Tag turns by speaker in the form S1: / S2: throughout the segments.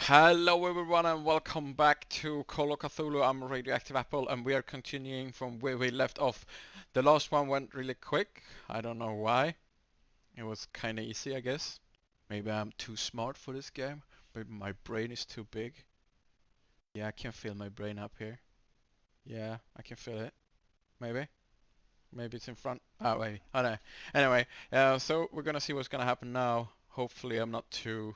S1: Hello everyone and welcome back to Call of Cthulhu. I'm Radioactive Apple and we are continuing from where we left off. The last one went really quick. I don't know why. It was kinda easy, I guess. Maybe I'm too smart for this game. Maybe my brain is too big. Yeah, I can feel my brain up here. Yeah, I can feel it. Maybe. Maybe it's in front. Oh, wait. Oh no. Anyway, so we're gonna see what's gonna happen now. Hopefully I'm not too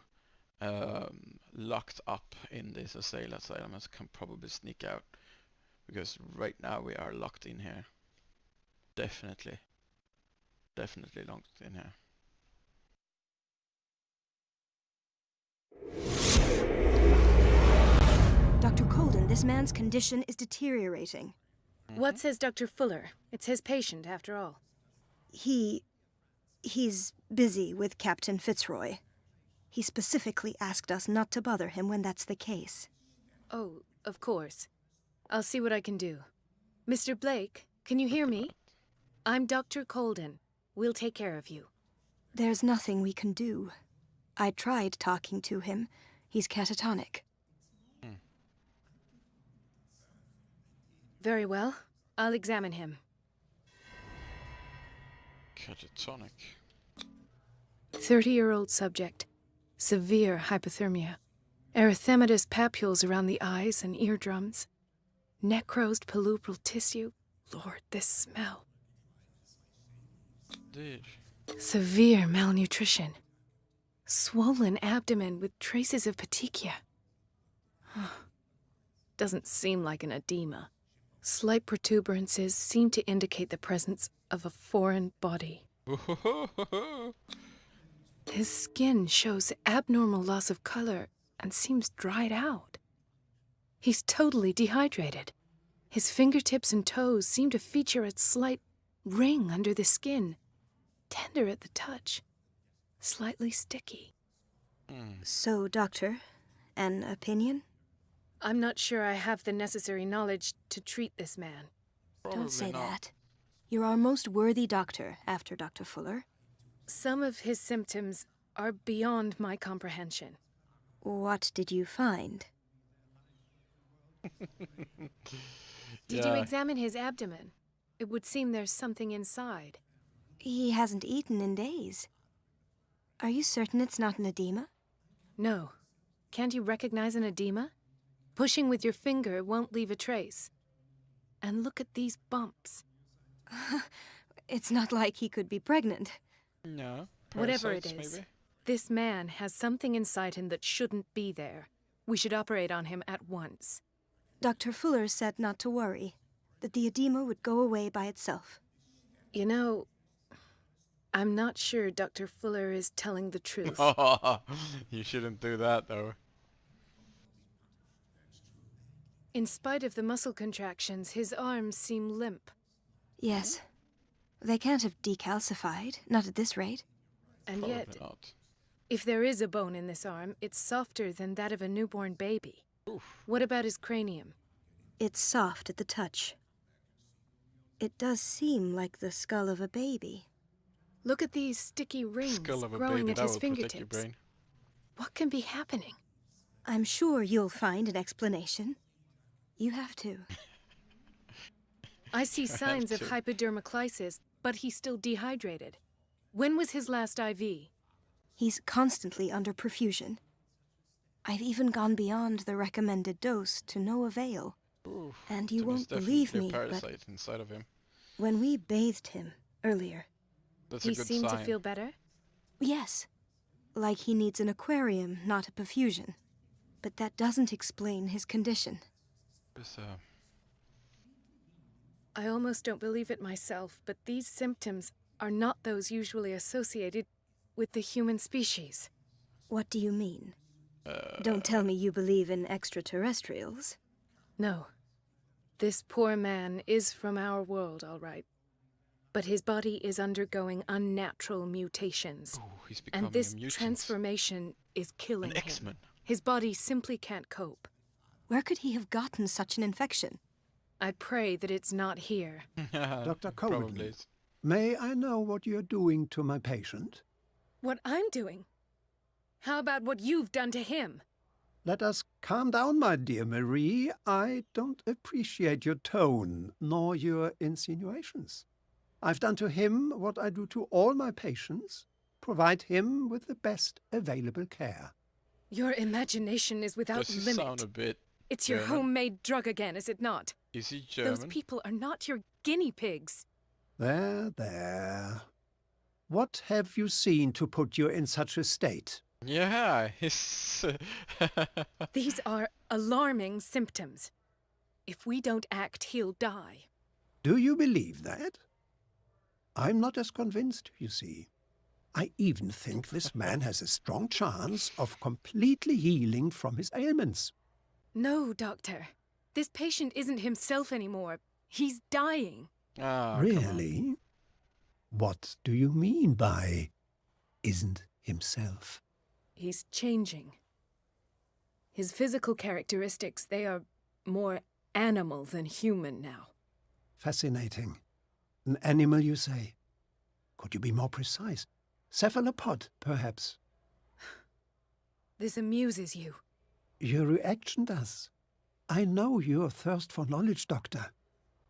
S1: locked up in this asylum. I can probably sneak out because right now we are locked in here. Definitely locked in here.
S2: Dr. Colden, this man's condition is deteriorating.
S3: What says Dr. Fuller? It's his patient, after all.
S2: He's busy with Captain Fitzroy. He specifically asked us not to bother him when that's the case.
S3: Oh, of course. I'll see what I can do. Mr. Blake, can you hear me? I'm Dr. Colden. We'll take care of you.
S2: There's nothing we can do. I tried talking to him. He's catatonic.
S3: Very well. I'll examine him.
S1: Catatonic.
S3: 30-year-old subject. Severe hypothermia. Erythematous papules around the eyes and eardrums. Necrosed palpebral tissue. Lord, this smell.
S1: Dude.
S3: Severe malnutrition. Swollen abdomen with traces of petechia. Doesn't seem like an edema. Slight protuberances seem to indicate the presence of a foreign body. His skin shows abnormal loss of color and seems dried out. He's totally dehydrated. His fingertips and toes seem to feature a slight ring under the skin, tender at the touch, slightly sticky.
S2: So, Doctor, an opinion?
S3: I'm not sure I have the necessary knowledge to treat this man.
S2: Don't say
S1: not.
S2: that. You're our most worthy doctor after Dr. Fuller.
S3: Some of his symptoms are beyond my comprehension.
S2: What did you find?
S3: Did you examine his abdomen? It would seem there's something inside.
S2: He hasn't eaten in days. Are you certain it's not an edema?
S3: No. Can't you recognize an edema? Pushing with your finger won't leave a trace. And look at these bumps.
S2: It's not like he could be pregnant.
S1: No.
S3: Whatever it
S1: Parasites,
S3: is,
S1: maybe?
S3: this man has something inside him that shouldn't be there. We should operate on him at once.
S2: Dr. Fuller said not to worry, that the edema would go away by itself.
S3: You know, I'm not sure Dr. Fuller is telling the truth.
S1: You shouldn't do that though.
S3: In spite of the muscle contractions, his arms seem limp.
S2: Yes. They can't have decalcified, not at this rate.
S3: And
S1: Probably
S3: yet,
S1: not.
S3: if there is a bone in this arm, it's softer than that of a newborn baby.
S1: Oof.
S3: What about his cranium?
S2: It's soft at the touch. It does seem like the skull of a baby.
S3: Look at these sticky rings
S1: Skull of a
S3: growing
S1: baby,
S3: at
S1: that
S3: his
S1: will protect your
S3: fingertips.
S1: brain.
S3: What can be happening?
S2: I'm sure you'll find an explanation. You have to.
S3: I see signs of
S1: to.
S3: hypodermoclysis, but he's still dehydrated. When was his last IV?
S2: He's constantly under perfusion. I've even gone beyond the recommended dose to no avail.
S1: Oof.
S2: And you
S1: Then there's
S2: won't believe
S1: definitely
S2: me,
S1: a
S2: but
S1: parasite inside of him.
S2: when we bathed him earlier,
S1: That's
S3: He
S1: a good
S3: seemed
S1: sign.
S3: to feel better?
S2: yes, like he needs an aquarium, not a perfusion. But that doesn't explain his condition.
S1: There's,
S3: I almost don't believe it myself, but these symptoms are not those usually associated with the human species.
S2: What do you mean? Don't tell me you believe in extraterrestrials.
S3: No. This poor man is from our world, all right. But his body is undergoing unnatural mutations.
S1: ooh, he's becoming
S3: And this
S1: a mutant.
S3: transformation is killing
S1: An
S3: him.
S1: X-Men.
S3: His body simply can't cope.
S2: Where could he have gotten such an infection?
S3: I pray that it's not here.
S4: Dr.
S1: Probably
S4: Colden,
S1: is.
S4: may I know what you're doing to my patient?
S3: What I'm doing? How about what you've done to him?
S4: Let us calm down, my dear Marie. I don't appreciate your tone, nor your insinuations. I've done to him what I do to all my patients, provide him with the best available care.
S3: Your imagination is without
S1: Does he
S3: limit.
S1: sound a bit
S3: It's your
S1: German?
S3: homemade drug again, is it not?
S1: Is he German?
S3: Those people are not your guinea pigs.
S4: There, there. What have you seen to put you in such a state?
S1: Yeah, he's...
S3: These are alarming symptoms. If we don't act, he'll die.
S4: Do you believe that? I'm not as convinced, you see. I even think this man has a strong chance of completely healing from his ailments.
S3: No, Doctor. This patient isn't himself anymore. He's dying.
S1: Ah, come on.
S4: Really? What do you mean by isn't himself?
S3: He's changing. His physical characteristics, they are more animal than human now.
S4: Fascinating. An animal, you say? Could you be more precise? Cephalopod, perhaps?
S3: This amuses you.
S4: Your reaction does. I know your thirst for knowledge, Doctor.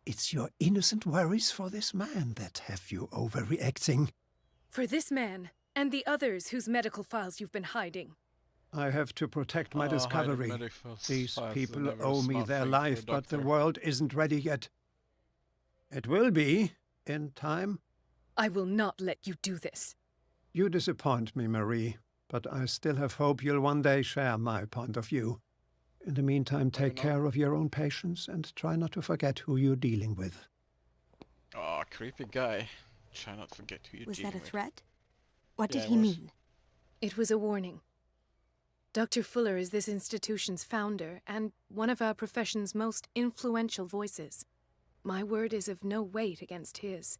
S4: It's your innocent worries for this man that have you overreacting.
S3: For this man, and the others whose medical files you've been hiding.
S4: I have to protect my
S1: Oh, hiding
S4: discovery.
S1: medical
S4: These
S1: files is
S4: people
S1: never a
S4: owe me
S1: smart
S4: their
S1: thing for a
S4: life, but the
S1: doctor.
S4: world isn't ready yet. It will be, in time.
S3: I will not let you do this.
S4: You disappoint me, Marie, but I still have hope you'll one day share my point of view. In the meantime, take
S1: not.
S4: care of your own patients and try not to forget who you're dealing with.
S1: Oh, creepy guy. Try not to forget who you're
S2: Was that
S1: dealing
S2: a
S1: with.
S2: threat? What
S1: Yeah,
S2: did
S1: it
S2: he
S1: was.
S2: mean?
S3: It was a warning. Dr. Fuller is this institution's founder and one of our profession's most influential voices. My word is of no weight against his.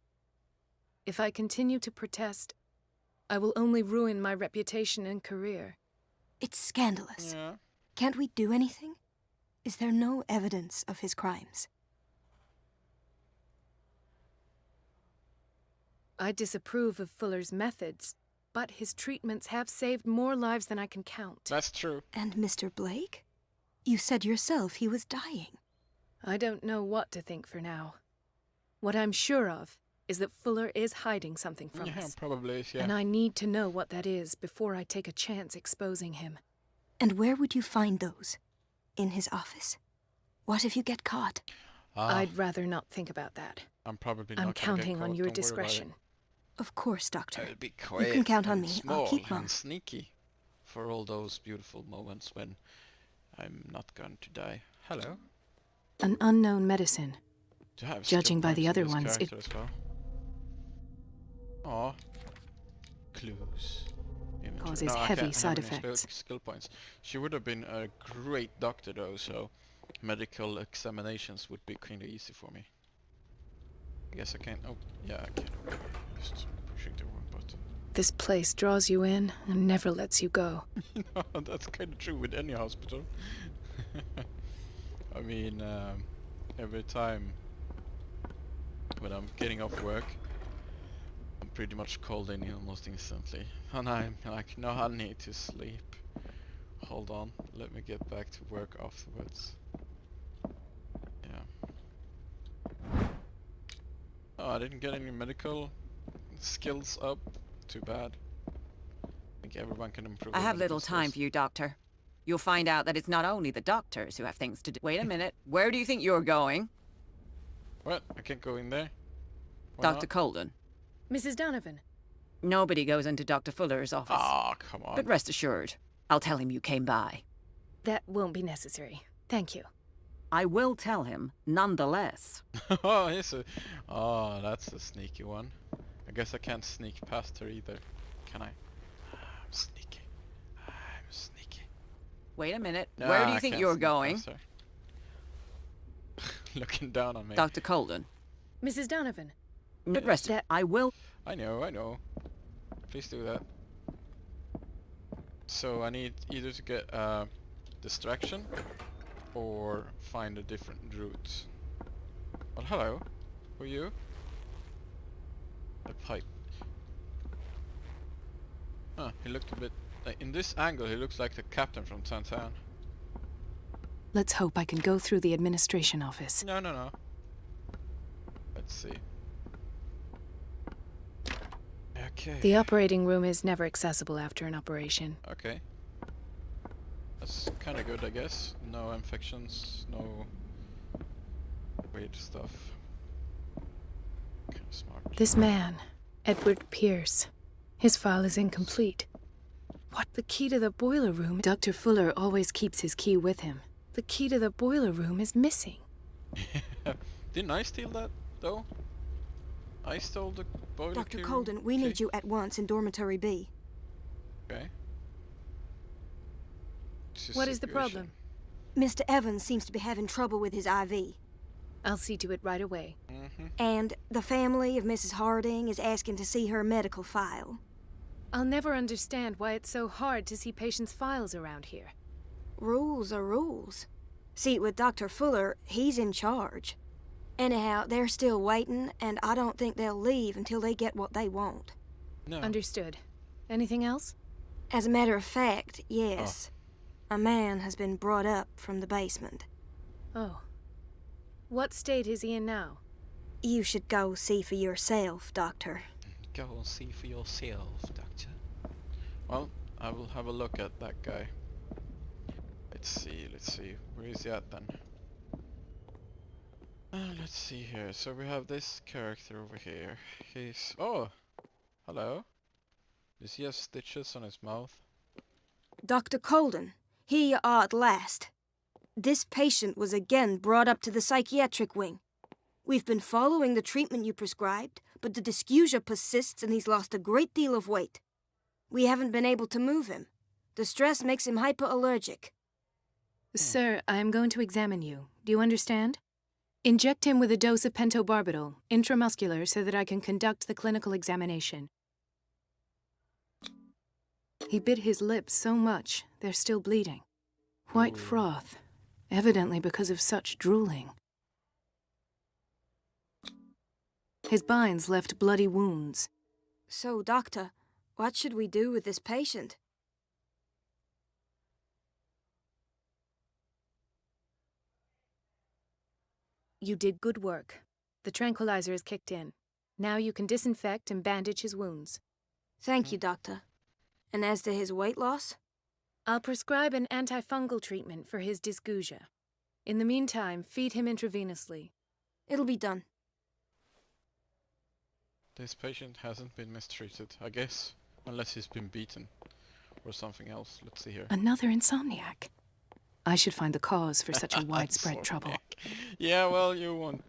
S3: If I continue to protest, I will only ruin my reputation and career.
S2: It's scandalous.
S1: Yeah.
S2: Can't we do anything? Is there no evidence of his crimes?
S3: I disapprove of Fuller's methods, but his treatments have saved more lives than I can count.
S1: That's true.
S2: And Mr. Blake? You said yourself he was dying.
S3: I don't know what to think for now. What I'm sure of is that Fuller is hiding something from
S1: Yeah,
S3: us.
S1: probably is, yeah.
S3: And I need to know what that is before I take a chance exposing him.
S2: And where would you find those? In his office? What if you get caught?
S1: Ah,
S3: I'd rather not think about that.
S1: I'm probably
S3: I'm
S1: not gonna get
S3: counting on
S1: caught,
S3: your
S1: don't worry about it.
S3: discretion.
S2: Of course, Doctor.
S1: I'll be quiet.
S2: can count on
S1: and
S2: me. I'll
S1: Small
S2: keep mum.
S1: and sneaky for all those beautiful moments when I'm not going to die. Hello.
S3: An unknown medicine.
S1: Do you have
S3: Judging
S1: skill
S3: by the
S1: points in
S3: other
S1: this
S3: ones, it-
S1: character as well? Aw. Clues. Inventory.
S3: Causes
S1: No, I
S3: heavy
S1: can't
S3: side
S1: have any
S3: effects.
S1: skill points. She would have been a great doctor though, so medical examinations would be kind of easy for me. I guess I can. Oh, yeah, I can. Just pushing the wrong button.
S3: This place draws you in and never lets you go.
S1: No, that's kind of true with any hospital. I mean, every time when I'm getting off work, I'm pretty much called in almost instantly. And I'm like, no, I need to sleep. Hold on, let me get back to work afterwards. Yeah. Oh, I didn't get any medical skills up. Too bad. I think everyone can improve.
S5: I
S1: their
S5: have
S1: medical
S5: little time
S1: skills.
S5: for you, Doctor. You'll find out that it's not only the doctors who have things to do. Wait a minute. Where do you think you're going?
S1: What? I can't go in there? Why
S5: Dr.
S1: not?
S5: Colden.
S3: Mrs. Donovan,
S5: Nobody goes into Dr. Fuller's office.
S1: Ah, come on.
S5: But rest assured, I'll tell him you came by.
S3: that won't be necessary. Thank you.
S5: I will tell him, nonetheless.
S1: Oh, that's a sneaky one. I guess I can't sneak past her either, can I? I'm sneaky. I'm sneaky.
S5: Wait a minute.
S1: No,
S5: Where do you
S1: I
S5: think
S1: can't
S5: you're
S1: sneak
S5: going?
S1: past her. Looking down on me.
S5: Dr. Colden.
S3: Mrs. Donovan,
S5: But rest
S3: That-
S5: I will.
S1: I know. Please do that. So I need either to get distraction or find a different route. Well, hello. Who are you? A pipe. Huh, he looked a bit... in this angle he looks like the captain from Tantan.
S3: Let's hope I can go through the administration office.
S1: No, no, no. Let's see. Okay.
S3: The operating room is never accessible after an operation.
S1: Okay. That's kind of good, I guess. No infections, no weird stuff. Kind of smart.
S3: This man, Edward Pierce, his file is incomplete. What? The key to the boiler room? Dr. Fuller always keeps his key with him. The key to the boiler room is missing.
S1: Didn't I steal that, though? I stole the boiler
S2: Dr.
S1: key
S2: Colden, we need you at once in Dormitory B.
S1: Okay.
S3: What is the problem?
S2: Mr. Evans seems to be having trouble with his IV.
S3: I'll see to it right away.
S2: And the family of Mrs. Harding is asking to see her medical file.
S3: I'll never understand why it's so hard to see patients' files around here.
S2: Rules are rules. See, with Dr. Fuller, he's in charge. Anyhow, they're still waiting, and I don't think they'll leave until they get what they want.
S1: No.
S3: Understood. Anything else?
S2: As a matter of fact, yes. A man has been brought up from the basement.
S3: Oh. What state is he in now?
S2: You should go see for yourself, Doctor.
S1: Go and see for yourself, Doctor. Well, I will have a look at that guy. Let's see. Where is he at then? Let's see here. So we have this character over here. He's... Oh! Hello. Does he have stitches on his mouth?
S2: Dr. Colden, here you are at last. This patient was again brought up to the psychiatric wing. We've been following the treatment you prescribed, but the dysgeusia persists and he's lost a great deal of weight. We haven't been able to move him. The stress makes him hypoallergic.
S3: Sir, I am going to examine you. Do you understand? Inject him with a dose of pentobarbital, intramuscular, so that I can conduct the clinical examination. He bit his lips so much, they're still bleeding. White froth, evidently because of such drooling. His binds left bloody wounds.
S2: So, Doctor, what should we do with this patient?
S3: You did good work. The tranquilizer is kicked in. Now you can disinfect and bandage his wounds.
S2: Thank you, Doctor. And as to his weight loss?
S3: I'll prescribe an antifungal treatment for his dysgeusia. In the meantime, feed him intravenously.
S2: It'll be done.
S1: This patient hasn't been mistreated, I guess. Unless he's been beaten. Or something else. Let's see here.
S3: Another insomniac. I should find the cause for such a widespread trouble.
S1: Yeah, well, you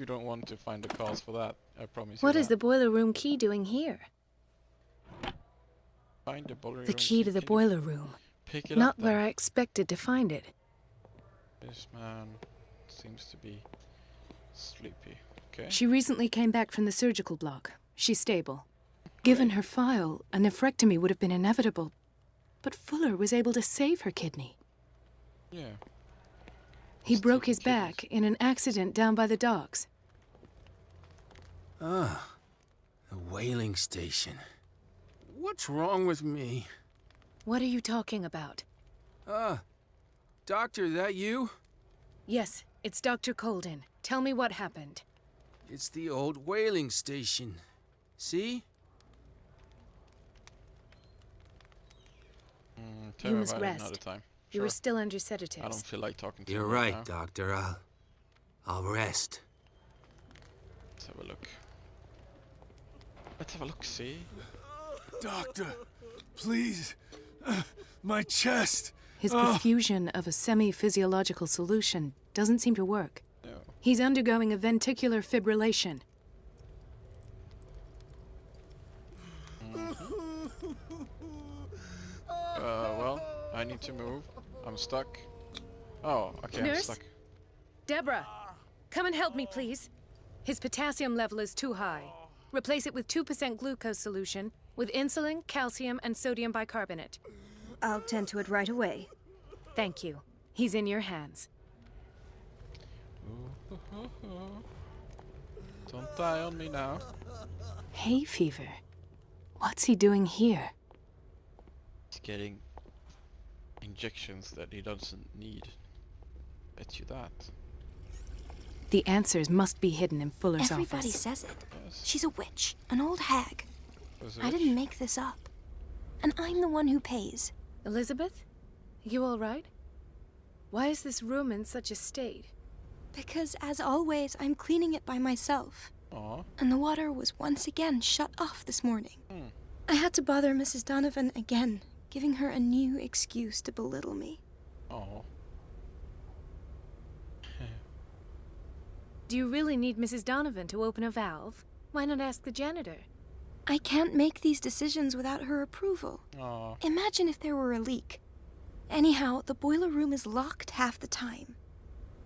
S1: don't want to find the cause for that. I promise you.
S3: What is the boiler room key doing here?
S1: Find the boiler room.
S3: The key to the boiler room.
S1: Pick it
S3: Not
S1: up.
S3: where I expected to find it.
S1: This man seems to be sleepy. Okay.
S3: She recently came back from the surgical block. She's stable. Given her file, a nephrectomy would have been inevitable. But Fuller was able to save her kidney.
S1: Yeah.
S3: He
S1: Just
S3: broke his
S1: taking
S3: back
S1: kidneys.
S3: in an accident down by the docks.
S6: Ah, the whaling station. What's wrong with me?
S3: What are you talking about?
S6: Doctor, that you?
S3: Yes, it's Dr. Colden. Tell me what happened.
S6: It's the old whaling station. See?
S1: Tell
S3: You
S1: me
S3: must
S1: about it
S3: rest.
S1: another time.
S3: You
S1: Sure.
S3: were still under
S1: I
S3: sedatives.
S1: don't feel like talking to
S6: You're
S1: you
S6: right,
S1: now.
S6: Doctor. I'll rest.
S1: Let's have a look. Let's have a look, see?
S7: Doctor, please. My chest.
S3: His perfusion of a semi-physiological solution doesn't seem to work.
S1: No.
S3: He's undergoing a ventricular fibrillation.
S1: Well, I need to move. I'm stuck. Oh, okay, I'm
S3: Nurse?
S1: stuck.
S3: Deborah, come and help me, please. His potassium level is too high. Replace it with 2% glucose solution with insulin, calcium, and sodium bicarbonate.
S2: I'll tend to it right away.
S3: Thank you. He's in your hands.
S1: Don't die on me now.
S3: Hay fever. What's he doing here?
S1: He's getting injections that he doesn't need. Bet you that.
S3: The answers must be hidden in Fuller's
S2: Everybody
S3: office.
S2: says it.
S1: Yes.
S2: She's a witch, an old hag.
S1: Was
S2: I
S1: it?
S2: didn't make this up. And I'm the one who pays.
S3: Elizabeth? You all right? Why is this room in such a state?
S2: Because, as always, I'm cleaning it by myself.
S1: Aw.
S2: And the water was once again shut off this morning.
S1: Hmm.
S2: I had to bother Mrs. Donovan again, giving her a new excuse to belittle me.
S1: Aw.
S3: Do you really need Mrs. Donovan to open a valve? Why not ask the janitor?
S2: I can't make these decisions without her approval.
S1: Aw.
S2: Imagine if there were a leak. Anyhow, the boiler room is locked half the time.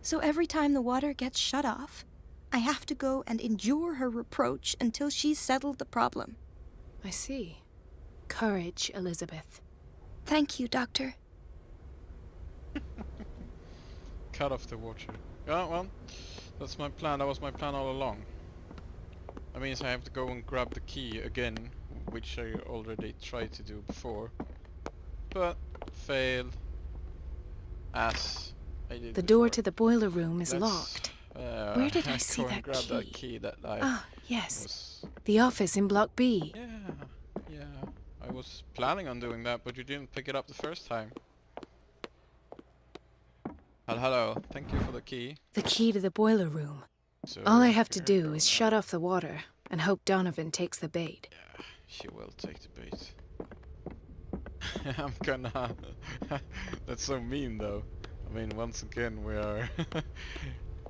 S2: So every time the water gets shut off, I have to go and endure her reproach until she's settled the problem.
S3: I see. Courage, Elizabeth.
S2: Thank you, Doctor.
S1: Cut off the water. Yeah, well, that's my plan. That was my plan all along. That means I have to go and grab the key again, which I already tried to do before. But failed. As I did
S3: The door
S1: before.
S3: to the boiler room is
S1: Let's,
S3: locked. Where did I see
S1: go and
S3: that
S1: grab that
S3: key?
S1: key that I
S3: Ah, yes.
S1: was...
S3: The office in Block B.
S1: Yeah. I was planning on doing that, but you didn't pick it up the first time. Hello. Thank you for the key.
S3: The key to the boiler room.
S1: So
S3: All I have to
S1: here
S3: do
S1: we
S3: is
S1: go
S3: shut
S1: now.
S3: off the water and hope Donovan takes the bait.
S1: Yeah, she will take the bait. I'm gonna... That's so mean though. I mean, once again we are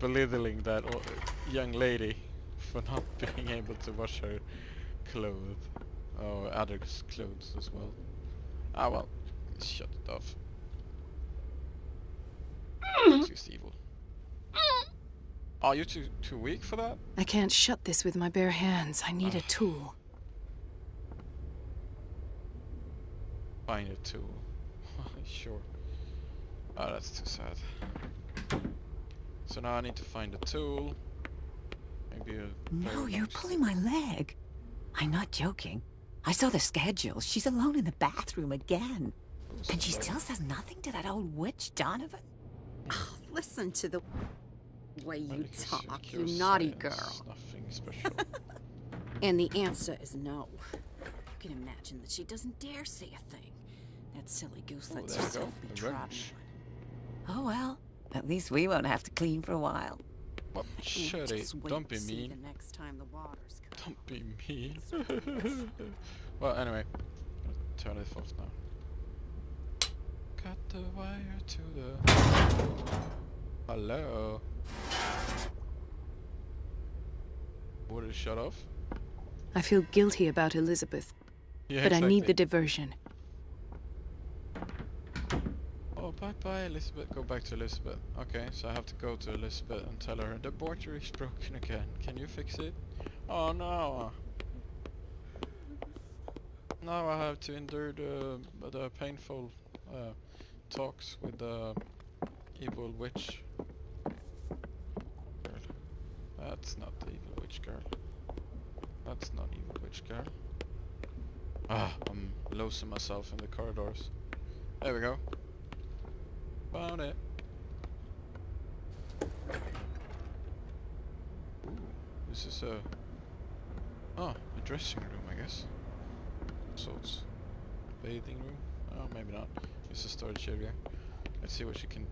S1: belittling that young lady for not being able to wash her clothes. Or others' clothes as well. Ah well, shut it off. It's just evil. Are you too weak for that?
S3: I can't shut this with my bare hands. I need a tool.
S1: Find a tool. Sure. Oh, that's too sad. So now I need to find a tool. Maybe a
S5: No,
S1: very
S5: you're
S1: long
S5: pulling my leg. I'm not joking. I saw the schedule. She's alone in the bathroom again.
S1: stick.
S5: And she still says nothing to that old witch, Donovan?
S8: Listen to the way you
S1: Medical
S8: talk,
S1: secure
S8: you naughty
S1: science,
S8: girl.
S1: Nothing special.
S8: And the answer is no. You can imagine that she doesn't dare say a thing. That silly goose
S1: Oh,
S8: lets
S1: there you go.
S8: herself be
S1: A
S8: trodden
S1: wrench.
S8: on.
S5: Oh well, at least we won't have to clean for a while.
S1: Well, shut it.
S8: Just wait
S1: Don't be
S8: and see
S1: mean.
S8: the next time the water's cut.
S1: Don't be mean. Well, anyway, turn it off now. Cut the wire to the... Hello? Water shut off?
S3: I feel guilty about Elizabeth,
S1: Yeah,
S3: but I need the
S1: exactly.
S3: diversion.
S1: Oh, bye-bye, Elizabeth. Go back to Elizabeth. Okay, so I have to go to Elizabeth and tell her the boiler is broken again. Can you fix it? Oh no! Now I have to endure the painful talks with the evil witch girl. That's not the evil witch girl. That's not evil witch girl. Ah, I'm losing myself in the corridors. There we go. Found it. Ooh, this is a... Oh, a dressing room, I guess. Sorts. Bathing room? Oh, maybe not. It's a storage area. Let's see what you can...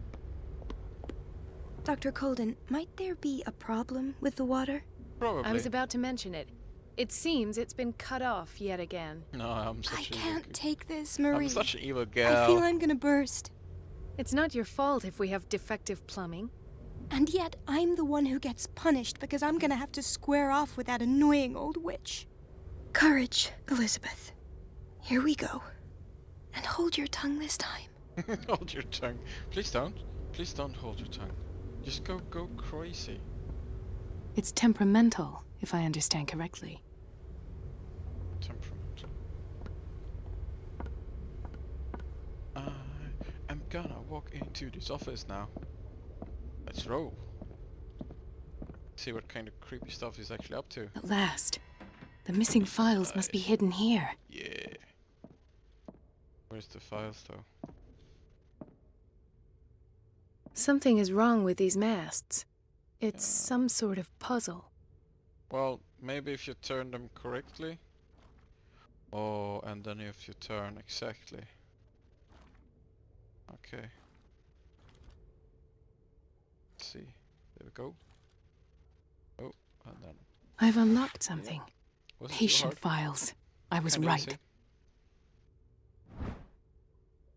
S2: Dr. Colden, might there be a problem with the water?
S1: Probably.
S3: I was about to mention it. It seems it's been cut off yet again.
S1: No, I'm
S2: I
S1: such a
S2: can't
S1: evil...
S2: take this, Marie.
S1: I'm such an evil girl.
S2: I feel I'm gonna burst.
S3: It's not your fault if we have defective plumbing.
S2: And yet, I'm the one who gets punished because I'm gonna have to square off with that annoying old witch. Courage, Elizabeth. Here we go. And hold your tongue this time.
S1: Hold your tongue. Please don't. Please don't hold your tongue. Just go crazy.
S3: It's temperamental, if I understand correctly.
S1: Temperament. I am gonna walk into this office now. Let's roll. See what kind of creepy stuff he's actually up to.
S3: At last. The missing files must be hidden here.
S1: Yeah. Where's the files though?
S3: Something is wrong with these masts. It's some sort of puzzle.
S1: Well, maybe if you turn them correctly. Oh, and then if you turn exactly. Okay. Let's see. There we go. Oh, and then...
S3: I've unlocked something.
S1: Was it so
S3: Patient
S1: hard?
S3: files. I was
S1: Kinda
S3: right.
S1: easy.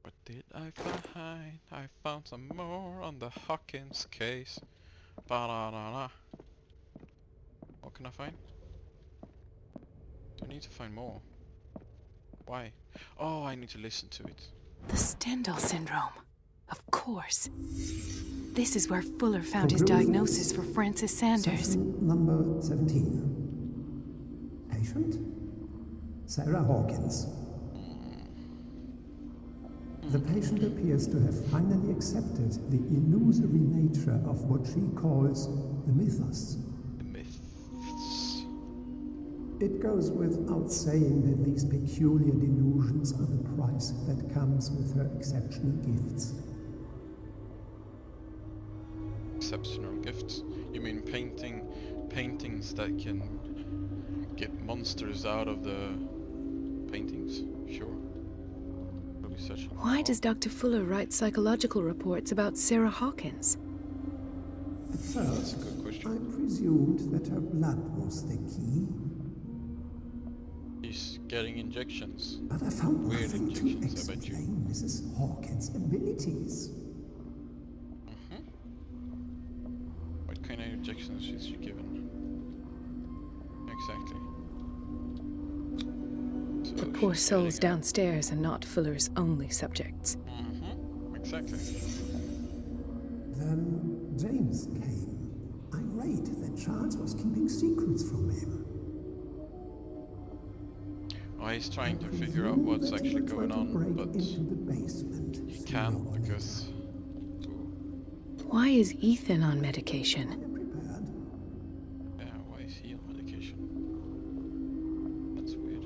S1: What did I find? I found some more on the Hawkins case. Ba-da-da-da. What can I find? Do I need to find more? Why? Oh, I need to listen to it.
S3: The Stendhal syndrome. Of course. This is where Fuller found his diagnosis for Francis Sanders.
S4: Session number 17. Patient? Sarah Hawkins. The patient appears to have finally accepted the illusory nature of what she calls the mythos.
S1: The myths.
S4: It goes without saying that these peculiar delusions are the price that comes with her exceptional gifts.
S1: Exceptional gifts. You mean paintings that can get monsters out of the paintings? Sure. It'll be such a...
S3: Why does Dr. Fuller write psychological reports about Sarah Hawkins?
S4: At first,
S1: That's a good question.
S4: I presumed that her blood was the key,
S1: He's getting injections.
S4: but I found
S1: Weird
S4: nothing to
S1: injections, I bet you.
S4: explain Mrs. Hawkins' abilities.
S1: What kind of injections is she given? Exactly. So
S3: The poor
S1: she's
S3: souls
S1: getting
S3: downstairs are not Fuller's only subjects.
S1: Exactly.
S4: Then James came, irate that Charles was keeping secrets from him.
S1: Oh, he's trying to
S4: I
S1: figure out
S4: presume
S1: what's
S4: that he
S1: actually
S4: would try
S1: going
S4: to
S1: on,
S4: break
S1: but
S4: into the basement
S1: he
S4: sooner
S1: can't
S4: or later.
S1: because...
S3: Why is Ethan on medication?
S4: We're prepared.
S1: Yeah, why is he on medication? That's weird.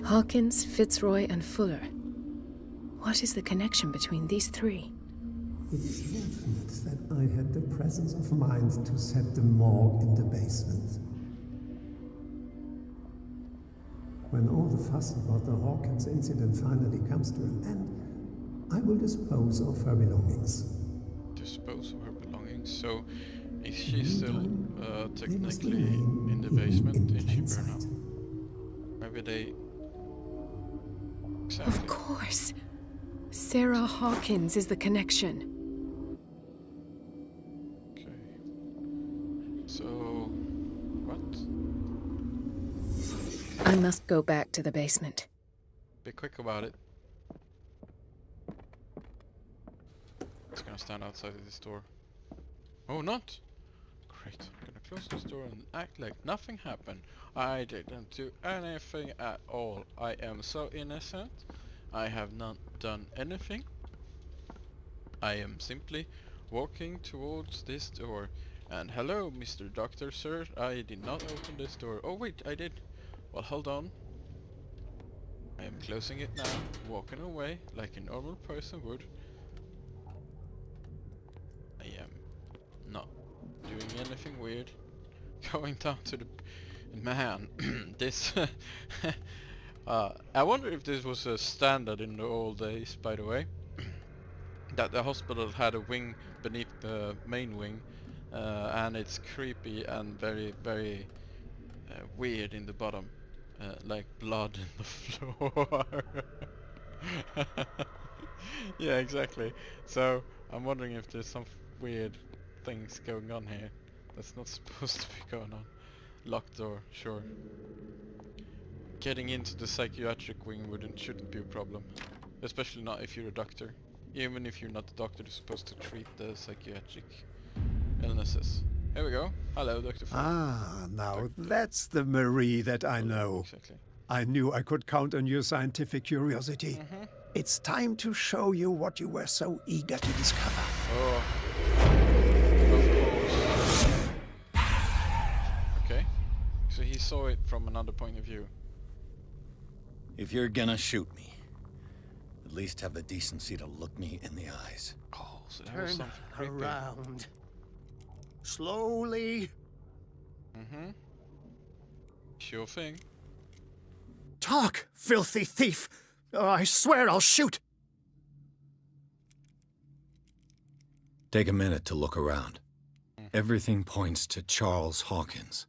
S3: Hawkins, Fitzroy, and Fuller. What is the connection between these three?
S4: It is fortunate that I had the presence of mind to set the morgue in the basement. When all the fuss about the Hawkins incident finally comes to an end, I will dispose of her belongings.
S1: Dispose of her belongings. So, is she
S4: Meantime,
S1: still
S4: they must
S1: technically
S4: remain
S1: in the
S4: hidden
S1: basement?
S4: in
S1: Did she
S4: plain
S1: burn up?
S4: sight.
S1: Maybe they...
S3: Of
S1: Exactly.
S3: course. Sarah Hawkins is the connection.
S1: Okay. So... What?
S3: I must go back to the basement.
S1: Be quick about it. It's gonna stand outside of this door. Oh, not! Great. I'm gonna close this door and act like nothing happened. I didn't do anything at all. I am so innocent. I have not done anything. I am simply walking towards this door. And hello, Mr. Doctor, sir. I did not open this door. Oh wait, I did. Well, hold on. I am closing it now, walking away like a normal person would. I am not doing anything weird. Going down to the... Man, this... I wonder if this was a standard in the old days, by the way. That the hospital had a wing beneath the main wing. And it's creepy and very, very weird in the bottom. Like blood in the floor. Yeah, exactly. So I'm wondering if there's some weird things going on here that's not supposed to be going on. Locked door, sure. Getting into the psychiatric wing shouldn't be a problem. Especially not if you're a doctor. Even if you're not a doctor, you're supposed to treat the psychiatric illnesses. Here we go. Hello, Dr. Fuller.
S4: Ah, now that's the Marie that I know.
S1: Exactly.
S4: I knew I could count on your scientific curiosity. It's time to show you what you were so eager to discover.
S1: Oh. Of course. Okay. So he saw it from another point of view.
S9: If you're gonna shoot me, at least have the decency to look me in the eyes.
S1: Oh, There was
S4: Turn
S1: something creepy.
S4: around. Slowly.
S1: Mm-hmm. Sure thing.
S4: Talk, filthy thief! I swear I'll shoot!
S9: Take a minute to look around. Everything points to Charles Hawkins.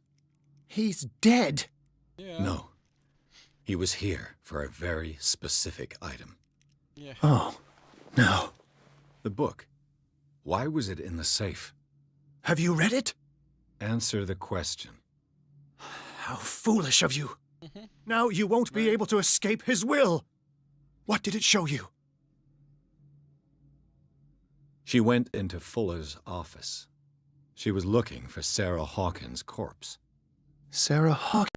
S4: He's dead!
S1: Yeah.
S9: No. He was here for a very specific item.
S1: Yeah.
S4: Oh, no.
S9: The book. Why was it in the safe?
S4: Have you read it?
S9: Answer the question.
S4: How foolish of you.
S1: Mm-hmm.
S4: Now you won't be able to escape his will. What did it show you?
S9: She went into Fuller's office. She was looking for Sarah Hawkins' corpse.
S4: Sarah Hawkins.